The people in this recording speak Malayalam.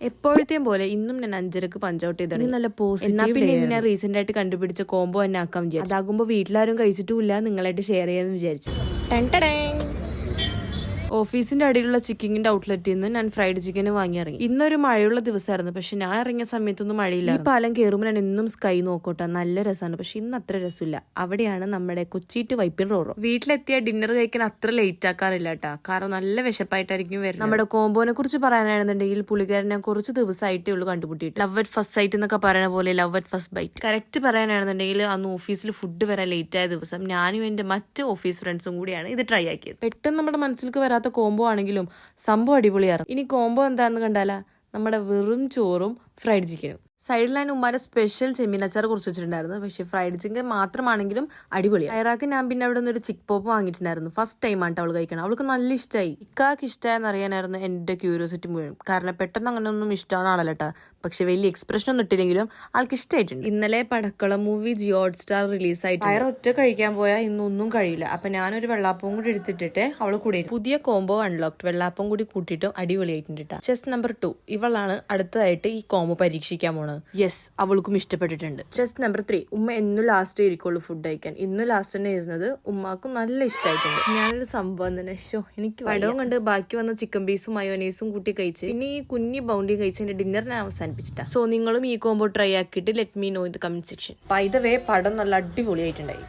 എപ്പോഴത്തെയും പോലെ ഇന്നും ഞാൻ 5:30 പഞ്ചൗട്ട് ചെയ്തു. നല്ല പോസിറ്റീവ്. പിന്നെ ഞാൻ റീസെന്റ് ആയിട്ട് കണ്ടുപിടിച്ച കോംബോ തന്നെ ആക്കാൻ വിചാരിച്ചു. അതാകുമ്പോൾ വീട്ടിലാരും കഴിച്ചിട്ടുമില്ല, നിങ്ങളായിട്ട് ഷെയർ ചെയ്യാന്ന് വിചാരിച്ചു. ഓഫീസിന്റെ അടിയിലുള്ള ചിക്കനിന്റെ ഔട്ട്ലെറ്റിൽ നിന്ന് ഞാൻ ഫ്രൈഡ് ചിക്കൻ വാങ്ങി ഇറങ്ങി. ഇന്നൊരു മഴയുള്ള ദിവസമായിരുന്നു, പക്ഷെ ഞാൻ ഇറങ്ങിയ സമയത്തൊന്നും മഴയില്ല. ഈ പാലം കയറുമ്പോൾ ഞാൻ എന്നും സ്കൈ നോക്കോട്ടെ, നല്ല രസമാണ്. പക്ഷെ ഇന്ന് അത്ര രസമില്ല. അവിടെയാണ് നമ്മുടെ കൊച്ചി ടു വൈപ്പിൻ റോറോ. വീട്ടിലെത്തിയ ഡിന്നർ കഴിക്കാൻ അത്ര ലേറ്റ് ആക്കാറില്ല കേട്ടാ, കാരണം നല്ല വിശപ്പായിട്ടായിരിക്കും വരുന്നത്. നമ്മുടെ കോംബോനെ കുറിച്ച് പറയാനാണെന്നുണ്ടെങ്കിൽ പുള്ളിക്കാരനെ കുറച്ച് ദിവസമായിട്ടേ ഉള്ളൂ കണ്ടുപിട്ടിട്ട്. ലവ് അറ്റ് ഫസ്റ്റ് സൈറ്റ് എന്നൊക്കെ പറയുന്ന പോലെ love at first bite. Correct പറയാനാണെന്നുണ്ടെങ്കിൽ അന്ന് ഓഫീസിൽ ഫുഡ് വരാൻ ലേറ്റ് ആയ ദിവസം ഞാനും എന്റെ മറ്റ് ഓഫീസ് ഫ്രണ്ട്സും കൂടിയാണ് ഇത് ട്രൈ ആക്കിയത്. പെട്ടെന്ന് നമ്മുടെ മനസ്സിലേക്ക് വരാത്ത കോംബോ ആണെങ്കിലും സംഭവം അടിപൊളിയായിരുന്നു. ഇനി കോംബോ എന്താന്ന് കണ്ടാലാ, നമ്മുടെ വെറും ചോറും ഫ്രൈഡ് ചിക്കനും. സൈഡിൽ ഞാൻ ഉമ്മാരെ സ്പെഷ്യൽ ചെമ്മീനച്ചാർ കുറിച്ച് വെച്ചിട്ടുണ്ടായിരുന്നു. പക്ഷേ ഫ്രൈഡ് ചിക്കൻ മാത്രമാണെങ്കിലും അടിപൊളിയാണ്. ഐറാക്ക് ഞാൻ പിന്നെ അവിടെ നിന്ന് ഒരു ചിക്ക് പോപ്പ് വാങ്ങിയിട്ടുണ്ടായിരുന്നു. ഫസ്റ്റ് ടൈമാണ് അവൾ കഴിക്കണം. അവൾക്ക് നല്ല ഇഷ്ടമായി. ഇക്കാക്ക് ഇഷ്ടമായെന്ന് അറിയാനായിരുന്നു എൻ്റെ ക്യൂരിയോസിറ്റി മുഴുവൻ. കാരണം പെട്ടെന്ന് അങ്ങനെ ഒന്നും ഇഷ്ടമാണ് ആളല്ല കേട്ടോ, പക്ഷെ വലിയ എക്സ്പ്രഷൻ ഒന്നും ഇട്ടില്ലെങ്കിലും ആൾക്ക് ഇഷ്ടമായിട്ടുണ്ട്. ഇന്നലെ പടക്കളം മൂവി ജിയോ ഹോട്ട്സ്റ്റാർ റിലീസായിട്ട് വയറ് ഒറ്റ കഴിക്കാൻ പോയാൽ ഇന്നൊന്നും കഴിയില്ല. അപ്പൊ ഞാനൊരു വെള്ളാപ്പവും കൂടി എടുത്തിട്ടിട്ട് അവള് കൂടി പുതിയ കോംബോ അൺലോക്ഡ്. വെള്ളാപ്പം കൂടി കൂട്ടിയിട്ടും അടിപൊളിയായിട്ടുണ്ട്. ചെസ് നമ്പർ 2 ഇവളാണ് അടുത്തതായിട്ട് ഈ കോംബോ പരീക്ഷിക്കാൻ പോണത്. യെസ്, അവൾക്കും ഇഷ്ടപ്പെട്ടിട്ടുണ്ട്. ചെസ് നമ്പർ 3 ഉമ്മ എന്നും ലാസ്റ്റ് ഇരിക്കുള്ളൂ ഫുഡ് കഴിക്കാൻ. ഇന്നും ലാസ്റ്റ് തന്നെ ഇരുന്നത്. ഉമ്മാക്കും നല്ല ഇഷ്ടമായിട്ടുണ്ട്. ഞാനൊരു സംഭവം തന്നെ എനിക്ക് പടവും കണ്ട് ബാക്കി വന്ന ചിക്കൻ പീസും മയോനീസും കൂട്ടി കഴിച്ച് പിന്നെ ഈ കുഞ്ഞി ബൗണ്ടി കഴിച്ച് എന്റെ ഡിന്നറിനെ അവസാനിപ്പിച്ചിട്ടാ. സോ നിങ്ങളും ഈ കോംബോ ട്രൈ ആക്കിയിട്ട് let me know in the comment section. By the way പടം നല്ല അടിപൊളിയായിട്ടുണ്ടായി.